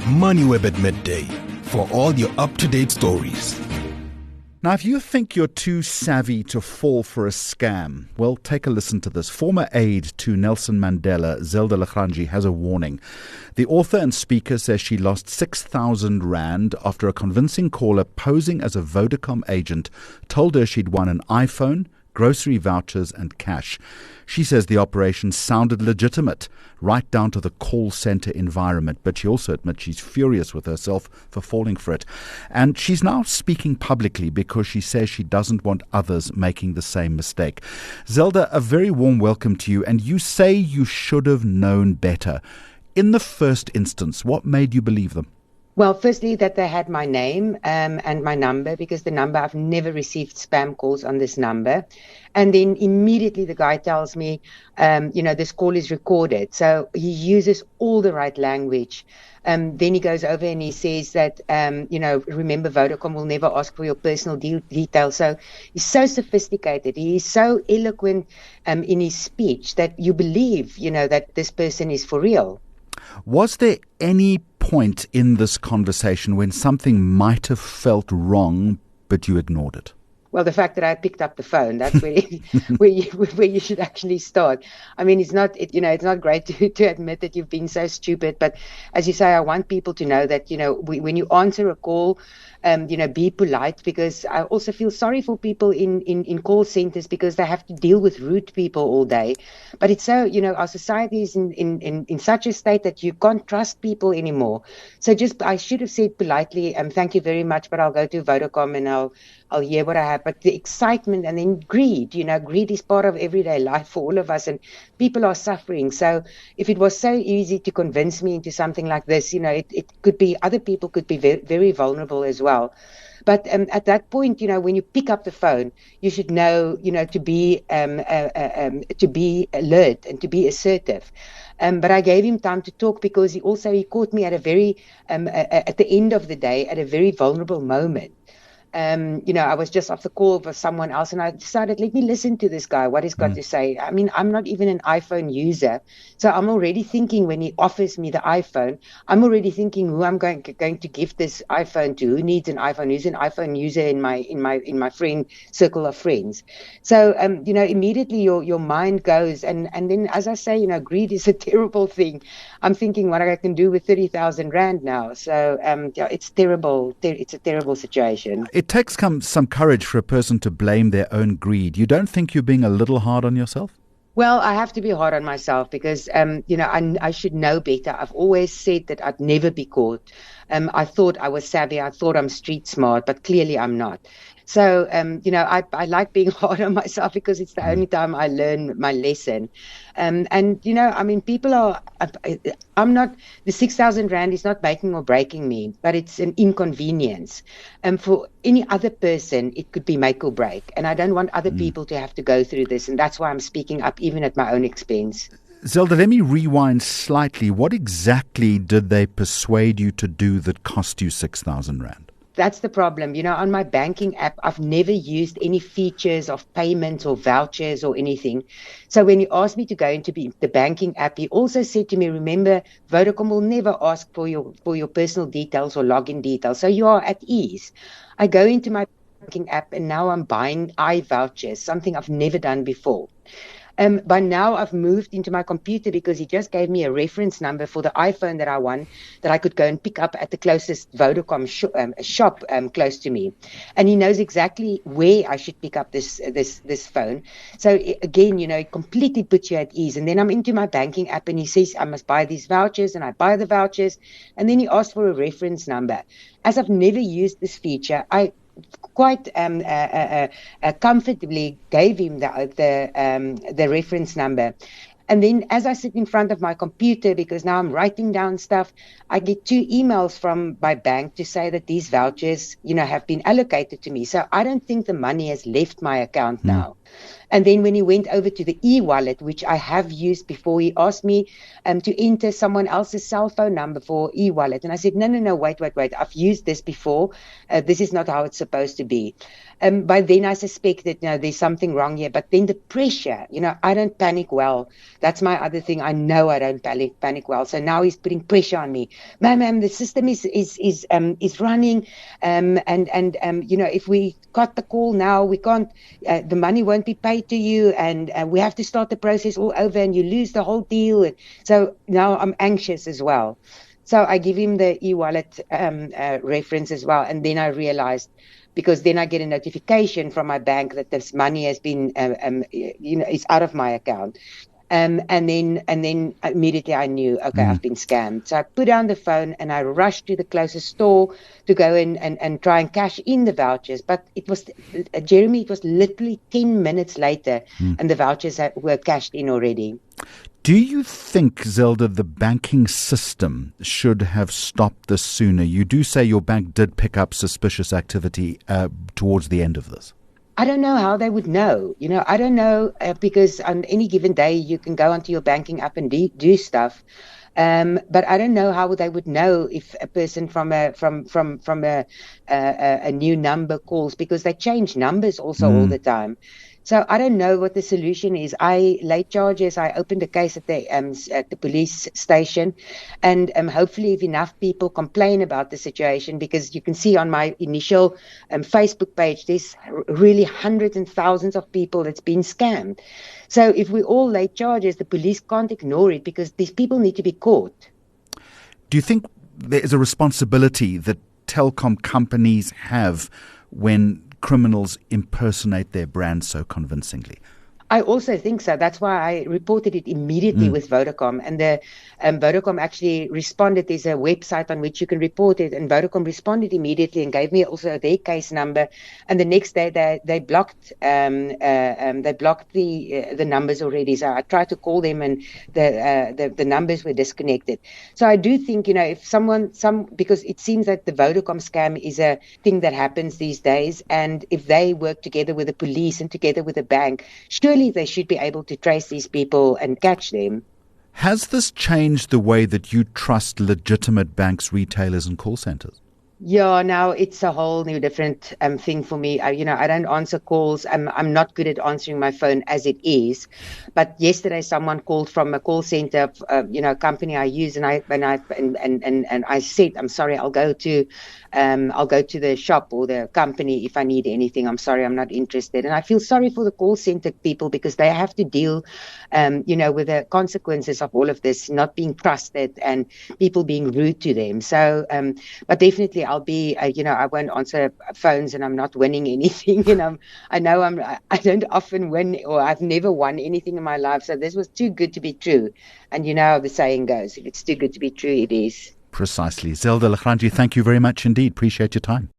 MoneyWeb at midday for all your up-to-date stories. Now, if you think you're too savvy to fall for a scam, well, take a listen to this. Former aide to Nelson Mandela, Zelda Lagrange, has a warning. The author and speaker says she lost 6,000 rand after a convincing caller posing as a Vodacom agent told her she'd won an iPhone, grocery vouchers and cash. She says the operation sounded legitimate, right down to the call centre environment, but she also admits she's furious with herself for falling for it. And she's now speaking publicly because she says she doesn't want others making the same mistake. Zelda, a very warm welcome to you, and you say you should have known better. In the first instance, what made you believe them? Well, firstly, that they had my name and my number, because the number, I've never received spam calls on this number. And then immediately the guy tells me, this call is recorded. So he uses all the right language. Then he goes over and he says that, remember, Vodacom will never ask for your personal details. So he's so sophisticated. He is so eloquent in his speech that you believe, that this person is for real. Was there any point in this conversation when something might have felt wrong, but you ignored it? Well, the fact that I picked up the phone, that's where you should actually start. I mean, it's not great to admit that you've been so stupid, but as you say, I want people to know that, when you answer a call, be polite, because I also feel sorry for people in call centers because they have to deal with rude people all day. But it's so, our society is in such a state that you can't trust people anymore. So I should have said politely, thank you very much, but I'll go to Vodacom and I'll hear what I have. But the excitement and then greed is part of everyday life for all of us, and people are suffering. So if it was so easy to convince me into something like this, it could be, other people could be very, very vulnerable as well. But at that point, when you pick up the phone, you should know, to be alert and to be assertive. But I gave him time to talk because he caught me at at the end of the day, at a very vulnerable moment. I was just off the call with someone else and I decided, let me listen to this guy, what he's got to say. I mean, I'm not even an iPhone user. So I'm already thinking, when he offers me the iPhone, I'm already thinking who I'm going to give this iPhone to, who needs an iPhone, who's an iPhone user in my friend circle of friends. So, immediately your mind goes, and then, as I say, greed is a terrible thing. I'm thinking what I can do with 30,000 rand now. So, it's terrible. It's a terrible situation. It takes some courage for a person to blame their own greed. You don't think you're being a little hard on yourself? Well, I have to be hard on myself because, I should know better. I've always said that I'd never be caught. I thought I was savvy. I thought I'm street smart, but clearly I'm not. So, I like being hard on myself because it's the only time I learn my lesson. People are, the 6,000 rand is not making or breaking me, but it's an inconvenience. For any other person, it could be make or break. And I don't want other people to have to go through this. And that's why I'm speaking up, even at my own expense. Zelda, let me rewind slightly. What exactly did they persuade you to do that cost you 6,000 rand? That's the problem. On my banking app, I've never used any features of payments or vouchers or anything. So when he asked me to go into the banking app, he also said to me, remember, Vodacom will never ask for your personal details or login details. So you are at ease. I go into my banking app and now I'm buying iVouchers, something I've never done before. By now, I've moved into my computer because he just gave me a reference number for the iPhone that I won, that I could go and pick up at the closest Vodacom shop close to me. And he knows exactly where I should pick up this phone. So again, it completely puts you at ease. And then I'm into my banking app and he says I must buy these vouchers, and I buy the vouchers. And then he asked for a reference number. As I've never used this feature, I quite comfortably gave him the reference number. And then as I sit in front of my computer, because now I'm writing down stuff, I get 2 emails from my bank to say that these vouchers, have been allocated to me. So I don't think the money has left my account now. And then when he went over to the e-wallet, which I have used before, he asked me to enter someone else's cell phone number for e-wallet. And I said, no, wait. I've used this before. This is not how it's supposed to be. By then I suspected, there's something wrong here. But then the pressure, I don't panic well. That's my other thing. I know I don't panic well. So now he's putting pressure on me. Ma'am, the system is running. And if we got the call now, we can't, the money won't be paid to you. And we have to start the process all over and you lose the whole deal. And so now I'm anxious as well. So I give him the e-wallet reference as well. And then I realized, because then I get a notification from my bank that this money has been, is out of my account. And then immediately I knew, okay, I've been scammed. So I put down the phone and I rushed to the closest store to go in and try and cash in the vouchers. But it was, Jeremy, it was literally 10 minutes later and the vouchers were cashed in already. Do you think, Zelda, the banking system should have stopped this sooner? You do say your bank did pick up suspicious activity towards the end of this. I don't know how they would know. I don't know because on any given day you can go onto your banking app and do stuff. But I don't know how they would know if a person from a new number calls, because they change numbers also all the time. So I don't know what the solution is. Late charges. I opened a case at the police station, and hopefully, if enough people complain about the situation, because you can see on my initial Facebook page, there's really hundreds and thousands of people that's been scammed. So if we all late charges, the police can't ignore it because these people need to be caught. Do you think there is a responsibility that telecom companies have when criminals impersonate their brand so convincingly? I also think so. That's why I reported it immediately with Vodacom. And the Vodacom actually responded. There's a website on which you can report it. And Vodacom responded immediately and gave me also their case number. And the next day they blocked the numbers already. So I tried to call them and the numbers were disconnected. So I do think, if because it seems that the Vodacom scam is a thing that happens these days. And if they work together with the police and together with the bank, surely they should be able to trace these people and catch them. Has this changed the way that you trust legitimate banks, retailers and call centers? Yeah, now it's a whole new different thing for me. I don't answer calls. I'm not good at answering my phone as it is. But yesterday, someone called from a call center, a company I use, and I said, I'm sorry, I'll go to the shop or the company if I need anything. I'm sorry, I'm not interested. And I feel sorry for the call center people because they have to deal, with the consequences of all of this, not being trusted and people being rude to them. So, but definitely I'll be, I won't answer phones and I'm not winning anything. I don't often win, or I've never won anything in my life. So this was too good to be true. And how the saying goes, if it's too good to be true, it is. Precisely. Zelda Lagrange, thank you very much indeed. Appreciate your time.